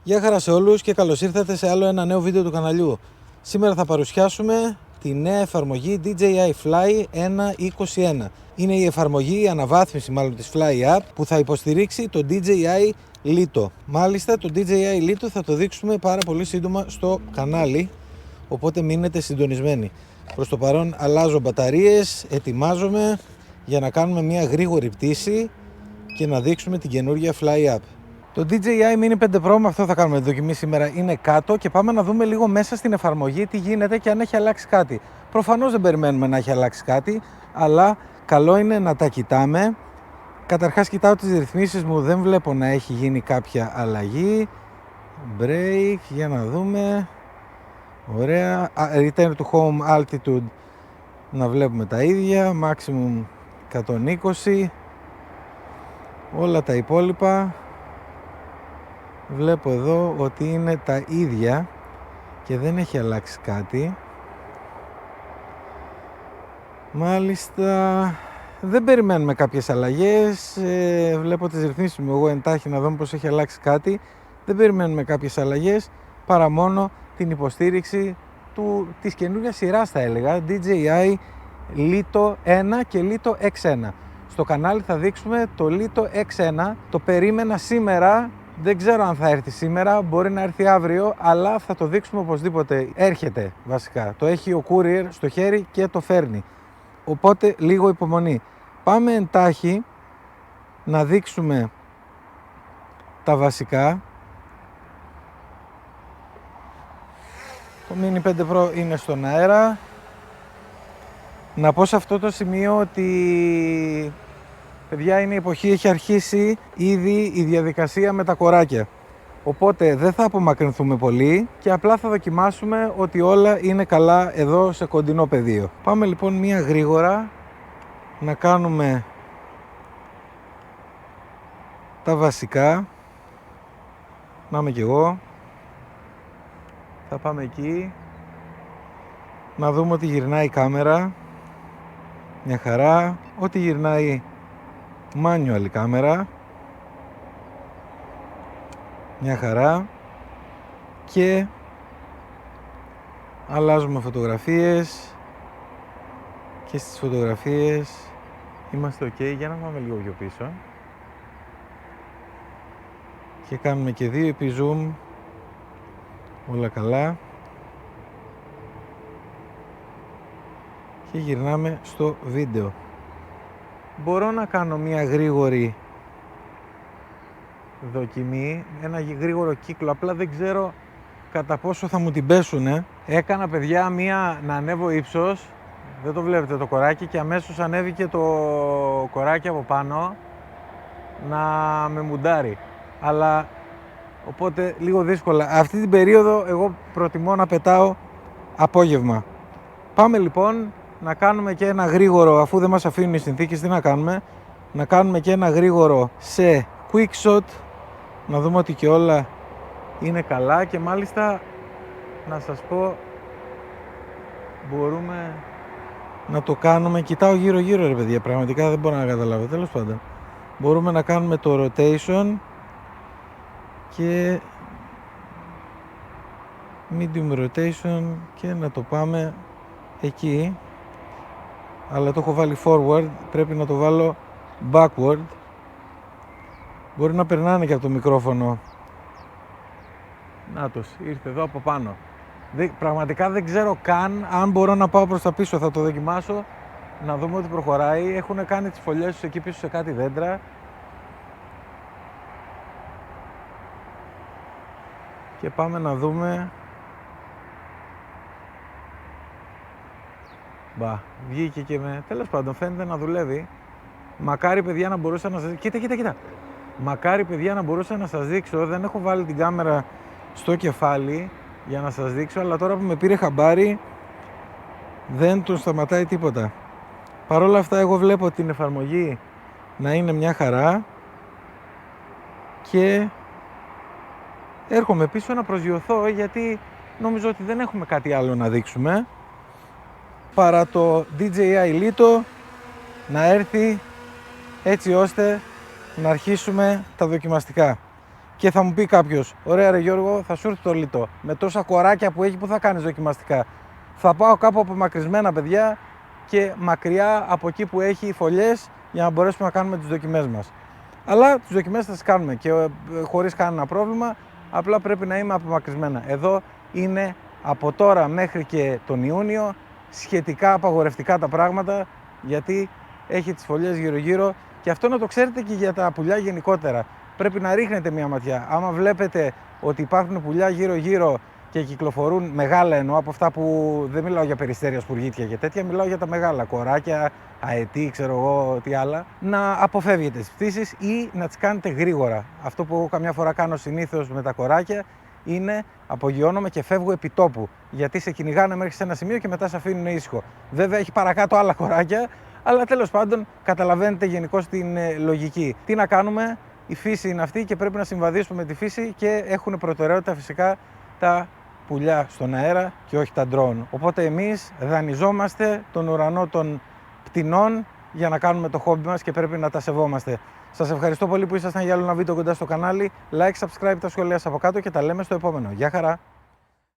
Γεια χαρά σε όλους και καλώς ήρθατε σε άλλο ένα νέο βίντεο του καναλιού. Σήμερα θα παρουσιάσουμε τη νέα εφαρμογή DJI Fly 1.21. Είναι η εφαρμογή, η αναβάθμιση μάλλον της Fly App που θα υποστηρίξει το DJI Lito. Μάλιστα το DJI Lito θα το δείξουμε πάρα πολύ σύντομα στο κανάλι, οπότε μείνετε συντονισμένοι. Προς το παρόν αλλάζω μπαταρίες, ετοιμάζομαι για να κάνουμε μια γρήγορη πτήση και να δείξουμε την καινούργια Fly App. Το DJI Mini 5 Pro, με αυτό θα κάνουμε τη δοκιμή σήμερα, είναι κάτω και πάμε να δούμε λίγο μέσα στην εφαρμογή τι γίνεται και αν έχει αλλάξει κάτι. Προφανώς δεν περιμένουμε να έχει αλλάξει κάτι, αλλά καλό είναι να τα κοιτάμε. Καταρχάς κοιτάω τις ρυθμίσεις μου, δεν βλέπω να έχει γίνει κάποια αλλαγή. Break, για να δούμε. Ωραία. Return to home altitude, να βλέπουμε τα ίδια. Maximum 120. Όλα τα υπόλοιπα βλέπω εδώ ότι είναι τα ίδια και δεν έχει αλλάξει κάτι. Μάλιστα δεν περιμένουμε κάποιες αλλαγές. Βλέπω τις ρυθμίσεις μου εγώ εντάχει να δούμε πως έχει αλλάξει κάτι. Δεν περιμένουμε κάποιες αλλαγές παρά μόνο την υποστήριξη της καινούργιας σειράς, θα έλεγα, DJI Lito 1 και Lito X1. Στο κανάλι θα δείξουμε το Lito X1. Το περίμενα σήμερα, δεν ξέρω αν θα έρθει σήμερα, μπορεί να έρθει αύριο, αλλά θα το δείξουμε οπωσδήποτε. Έρχεται βασικά, το έχει ο courier στο χέρι και το φέρνει. Οπότε λίγο υπομονή. Πάμε εντάχει να δείξουμε τα βασικά. Το Mini 5 Pro είναι στον αέρα. Να πω σε αυτό το σημείο ότι, παιδιά, είναι η εποχή, έχει αρχίσει ήδη η διαδικασία με τα κοράκια. Οπότε δεν θα απομακρυνθούμε πολύ και απλά θα δοκιμάσουμε ότι όλα είναι καλά εδώ σε κοντινό πεδίο. Πάμε λοιπόν μία γρήγορα να κάνουμε τα βασικά. Να είμαι κι εγώ. Θα πάμε εκεί. Να δούμε ότι γυρνάει η κάμερα. Μια χαρά. Ότι γυρνάει manual η κάμερα. Μια χαρά. Και αλλάζουμε φωτογραφίες. Και στις φωτογραφίες είμαστε ok. Για να πάμε λίγο πιο πίσω. Και κάνουμε και 2 επί zoom. Όλα καλά. Και γυρνάμε στο βίντεο. Μπορώ να κάνω μια γρήγορη δοκιμή, ένα γρήγορο κύκλο, απλά δεν ξέρω κατά πόσο θα μου την πέσουνε. Έκανα, παιδιά, να ανέβω ύψος, δεν το βλέπετε το κοράκι, και αμέσως ανέβηκε το κοράκι από πάνω να με μουντάρει. Αλλά οπότε λίγο δύσκολα. Αυτή την περίοδο εγώ προτιμώ να πετάω απόγευμα. Πάμε λοιπόν να κάνουμε και ένα γρήγορο, αφού δεν μας αφήνουν οι συνθήκες, τι να κάνουμε, να κάνουμε και ένα γρήγορο σε quick shot, να δούμε ότι και όλα είναι καλά. Και μάλιστα να σας πω, μπορούμε να το κάνουμε, κοιτάω γύρω γύρω ρε παιδιά, πραγματικά δεν μπορώ να καταλάβω, τέλος πάντων. Μπορούμε να κάνουμε το rotation και medium rotation και να το πάμε εκεί, αλλά το έχω βάλει forward, πρέπει να το βάλω backward. Μπορεί να περνάνε και από το μικρόφωνο. Νάτος, ήρθε εδώ από πάνω. Πραγματικά δεν ξέρω καν αν μπορώ να πάω προς τα πίσω, θα το δοκιμάσω να δούμε ότι προχωράει. Έχουν κάνει τις φωλιές τους εκεί πίσω σε κάτι δέντρα. Και πάμε να δούμε. Μπα, βγήκε και με... Τέλος πάντων, φαίνεται να δουλεύει. Μακάρι, παιδιά, να μπορούσα να σας... Κοίτα. Μακάρι, παιδιά, να μπορούσα να σας δείξω. Δεν έχω βάλει την κάμερα στο κεφάλι για να σας δείξω, αλλά τώρα που με πήρε χαμπάρι δεν τον σταματάει τίποτα. Παρ' όλα αυτά, εγώ βλέπω την εφαρμογή να είναι μια χαρά και έρχομαι πίσω να προσγειωθώ, γιατί νομίζω ότι δεν έχουμε κάτι άλλο να δείξουμε παρά το DJI Lito να έρθει, έτσι ώστε να αρχίσουμε τα δοκιμαστικά. Και θα μου πει κάποιος, ωραία ρε Γιώργο, θα σου έρθει το λιτό. Με τόσα κοράκια που έχει, που θα κάνεις δοκιμαστικά? Θα πάω κάπου απομακρυσμένα, παιδιά, και μακριά από εκεί που έχει φωλιές, για να μπορέσουμε να κάνουμε τις δοκιμές μας. Αλλά τις δοκιμές θα τις κάνουμε και χωρίς κανένα πρόβλημα, απλά πρέπει να είμαι απομακρυσμένα. Εδώ είναι από τώρα μέχρι και τον Ιούνιο σχετικά απαγορευτικά τα πράγματα, γιατί έχει τις φωλιές γύρω-γύρω, και αυτό να το ξέρετε και για τα πουλιά γενικότερα. Πρέπει να ρίχνετε μια ματιά. Άμα βλέπετε ότι υπάρχουν πουλιά γύρω-γύρω και κυκλοφορούν μεγάλα, εννοώ από αυτά που δεν μιλάω για περιστέρια, σπουργίτια και τέτοια, μιλάω για τα μεγάλα κοράκια, αετή, ξέρω εγώ τι άλλα, να αποφεύγετε τις πτήσεις ή να τις κάνετε γρήγορα. Αυτό που εγώ καμιά φορά κάνω συνήθως με τα κοράκια είναι απογειώνομαι και φεύγω επί τόπου. Γιατί σε κυνηγάνε μέχρι σε ένα σημείο και μετά σε αφήνουν ήσυχο. Βέβαια έχει παρακάτω άλλα κοράκια, αλλά τέλος πάντων καταλαβαίνετε γενικώς την λογική. Τι να κάνουμε, η φύση είναι αυτή και πρέπει να συμβαδίσουμε με τη φύση, και έχουν προτεραιότητα φυσικά τα πουλιά στον αέρα και όχι τα ντρόουν. Οπότε εμείς δανειζόμαστε τον ουρανό των πτηνών για να κάνουμε το χόμπι μας και πρέπει να τα σεβόμαστε. Σας ευχαριστώ πολύ που ήσασταν για άλλο ένα βίντεο κοντά στο κανάλι. Like, subscribe, τα σχόλια σας από κάτω και τα λέμε στο επόμενο. Γεια χαρά!